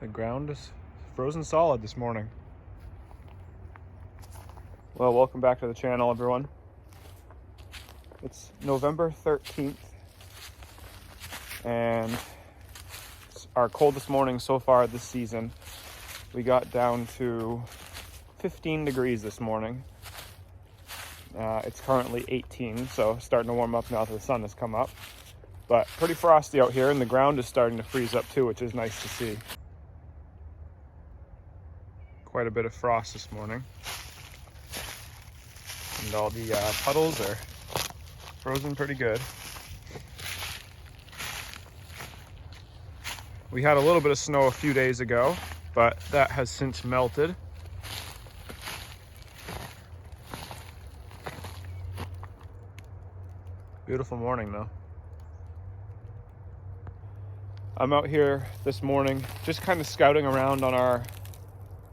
The ground is frozen solid this morning. Well, welcome back to the channel, everyone. It's November 13th, and it's our coldest morning so far this season. We got down to 15 degrees this morning. It's currently 18, so starting to warm up now that the sun has come up. But pretty frosty out here, and the ground is starting to freeze up too, which is nice to see. Quite a bit of frost this morning. And all the puddles are frozen pretty good. We had a little bit of snow a few days ago, but that has since melted. Beautiful morning though. I'm out here this morning just kind of scouting around on our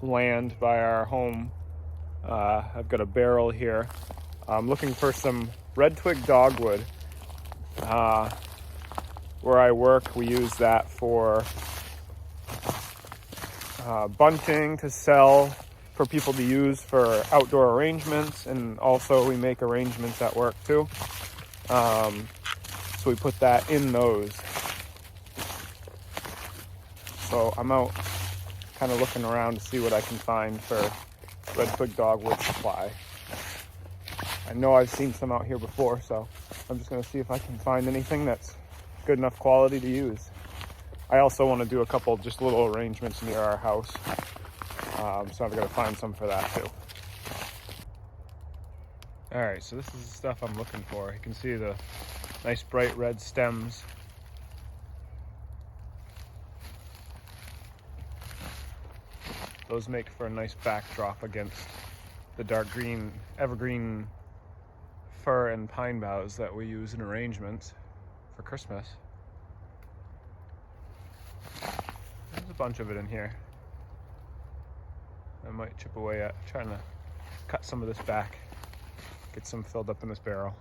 land by our home. I've got a barrel here. I'm looking for some Red-Twig dogwood. Where I work, we use that for bunting to sell, for people to use for outdoor arrangements, and also we make arrangements at work too. So we put that in those. So I'm out kind of looking around to see what I can find for Red-Twig dogwood supply. I know I've seen some out here before, so I'm just going to see if I can find anything that's good enough quality to use. I also want to do a couple just little arrangements near our house, so I've got to find some for that too. Alright, so this is the stuff I'm looking for. You can see the nice bright red stems. Those make for a nice backdrop against the dark green evergreen fir and pine boughs that we use in arrangements for Christmas. There's a bunch of it in here. I might chip away at trying to cut some of this back, get some filled up in this barrel.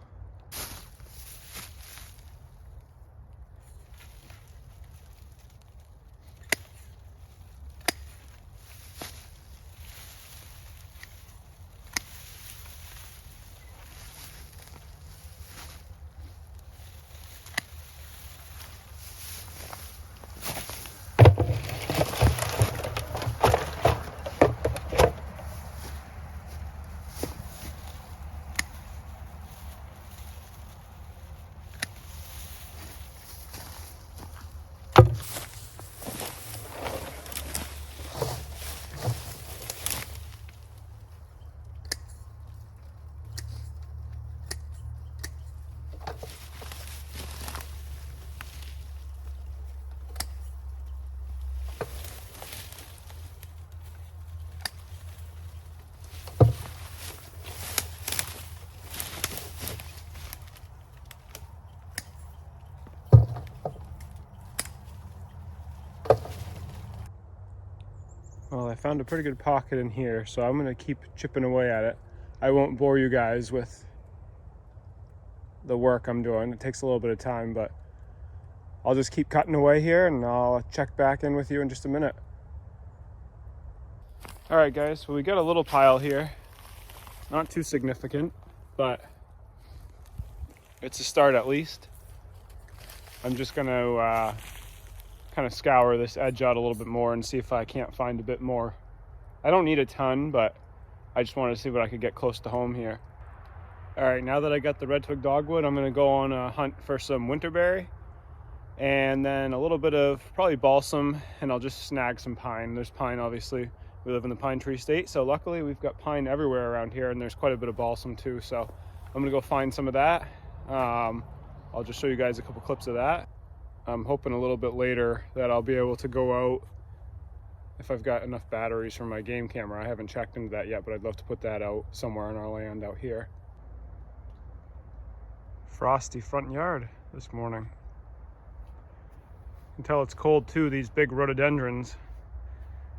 Well, I found a pretty good pocket in here, so I'm going to keep chipping away at it. I won't bore you guys with the work I'm doing. It takes a little bit of time, but I'll just keep cutting away here, and I'll check back in with you in just a minute. All right, guys, so we got a little pile here. Not too significant, but it's a start at least. I'm just going to kind of scour this edge out a little bit more and see if I can't find a bit more. I don't need a ton, but I just wanted to see what I could get close to home here. All right, now that I got the Red-Twig dogwood, I'm going to go on a hunt for some Winterberry and then a little bit of probably balsam, and I'll just snag some pine. There's pine, obviously. We live in the pine tree state, so luckily we've got pine everywhere around here, and there's quite a bit of balsam too, so I'm going to go find some of that. I'll just show you guys a couple clips of that. I'm hoping a little bit later that I'll be able to go out if I've got enough batteries for my game camera. I haven't checked into that yet, but I'd love to put that out somewhere on our land out here. Frosty front yard this morning. You can tell it's cold too. These big rhododendrons,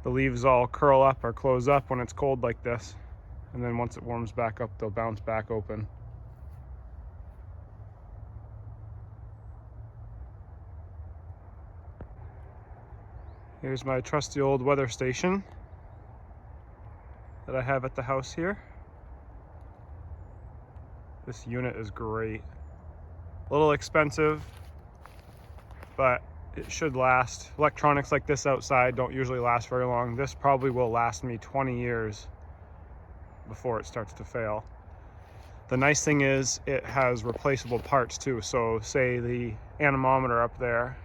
the leaves all curl up or close up when it's cold like this, and then once it warms back up, they'll bounce back open. Here's my trusty old weather station that I have at the house here. This unit is great. A little expensive, but it should last. Electronics like this outside don't usually last very long. This probably will last me 20 years before it starts to fail. The nice thing is it has replaceable parts too. So say the anemometer up there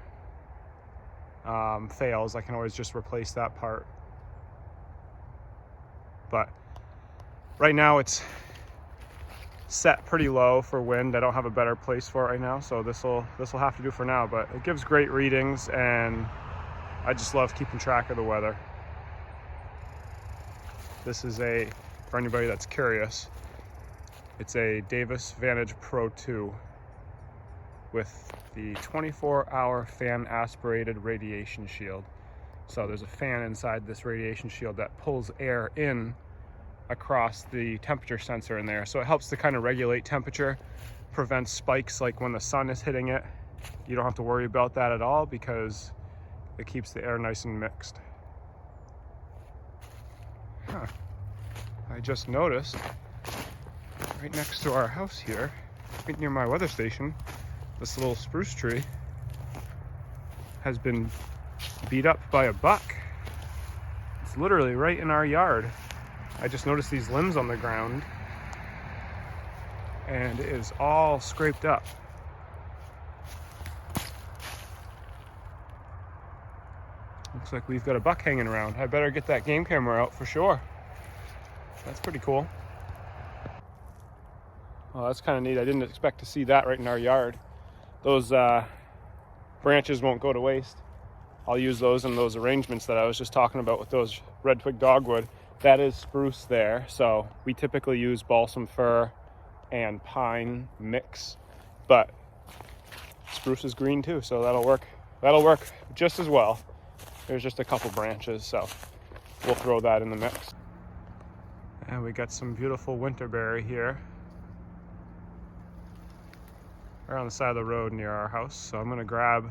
fails, I can always just replace that part. But right now it's set pretty low for wind. I don't have a better place for it right now, so this will have to do for now. But it gives great readings, and I just love keeping track of the weather. This is for anybody that's curious, it's a Davis Vantage Pro 2 with the 24-hour fan aspirated radiation shield. So there's a fan inside this radiation shield that pulls air in across the temperature sensor in there. So it helps to kind of regulate temperature, prevents spikes like when the sun is hitting it. You don't have to worry about that at all because it keeps the air nice and mixed. I just noticed right next to our house here, right near my weather station, this little spruce tree has been beat up by a buck. It's literally right in our yard. I just noticed these limbs on the ground and it is all scraped up. Looks like we've got a buck hanging around. I better get that game camera out for sure. That's pretty cool. Well, that's kind of neat. I didn't expect to see that right in our yard. Those branches won't go to waste. I'll use those in those arrangements that I was just talking about with those Red-Twig Dogwood. That is spruce there, so we typically use balsam fir and pine mix, but spruce is green too, so that'll work just as well. There's just a couple branches, so we'll throw that in the mix. And we got some beautiful Winterberry here. We're on the side of the road near our house, so I'm gonna grab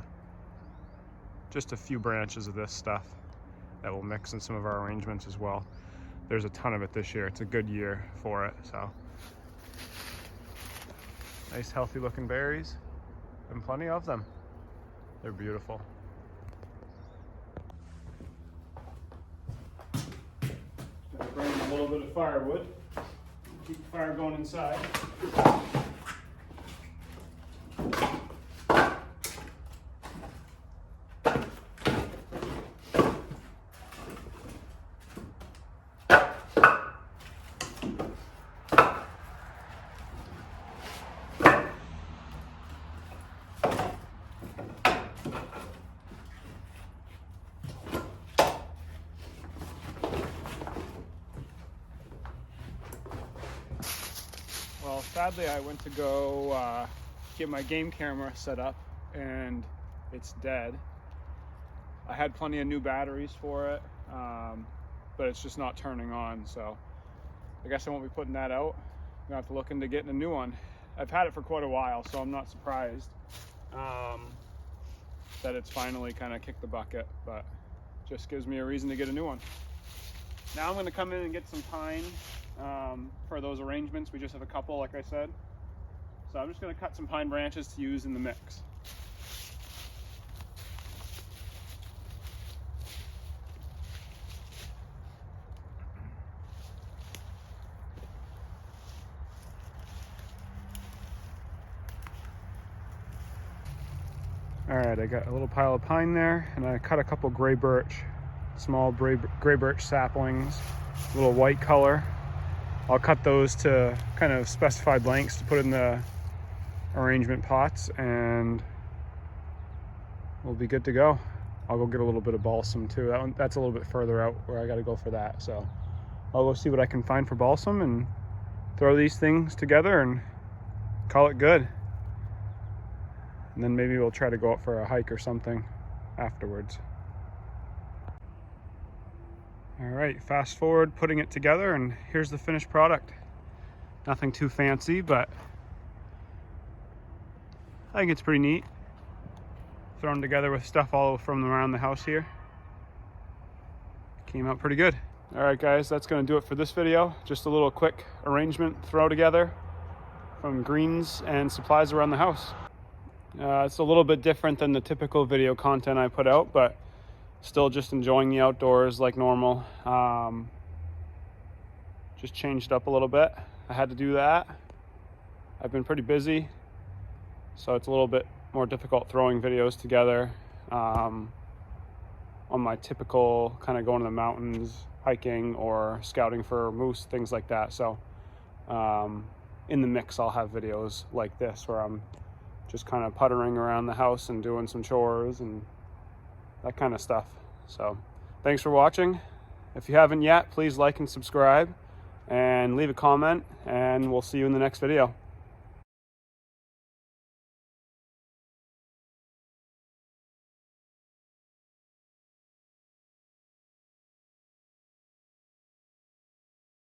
just a few branches of this stuff that will mix in some of our arrangements as well. There's a ton of it this year. It's a good year for it, so. Nice healthy looking berries, and plenty of them. They're beautiful. Gonna bring a little bit of firewood, keep the fire going inside. Well, sadly, I went to go get my game camera set up and it's dead. I had plenty of new batteries for it, but it's just not turning on, so I guess I won't be putting that out. I'm gonna have to look into getting a new one. I've had it for quite a while, so I'm not surprised that it's finally kind of kicked the bucket, but just gives me a reason to get a new one. Now I'm gonna come in and get some pine for those arrangements. We just have a couple, like I said. So I'm just gonna cut some pine branches to use in the mix. All right, I got a little pile of pine there, and I cut a couple gray birch, small gray birch saplings, a little white color. I'll cut those to kind of specified lengths to put in the arrangement pots, and we'll be good to go. I'll go get a little bit of balsam too. That's a little bit further out where I got to go for that. So I'll go see what I can find for balsam and throw these things together and call it good. And then maybe we'll try to go out for a hike or something afterwards. All right, fast forward, putting it together, and here's the finished product. Nothing too fancy, but I think it's pretty neat. Thrown together with stuff all from around the house here. came out pretty good. All right, guys, that's going to do it for this video. Just a little quick arrangement throw together from greens and supplies around the house. It's a little bit different than the typical video content I put out, but still just enjoying the outdoors like normal. Just changed up a little bit. I had to do that. I've been pretty busy, so it's a little bit more difficult throwing videos together on my typical kind of going to the mountains, hiking or scouting for moose, things like that. So in the mix, I'll have videos like this where I'm just kind of puttering around the house and doing some chores and that kind of stuff. So thanks for watching. If you haven't yet, please like and subscribe and leave a comment, and we'll see you in the next video.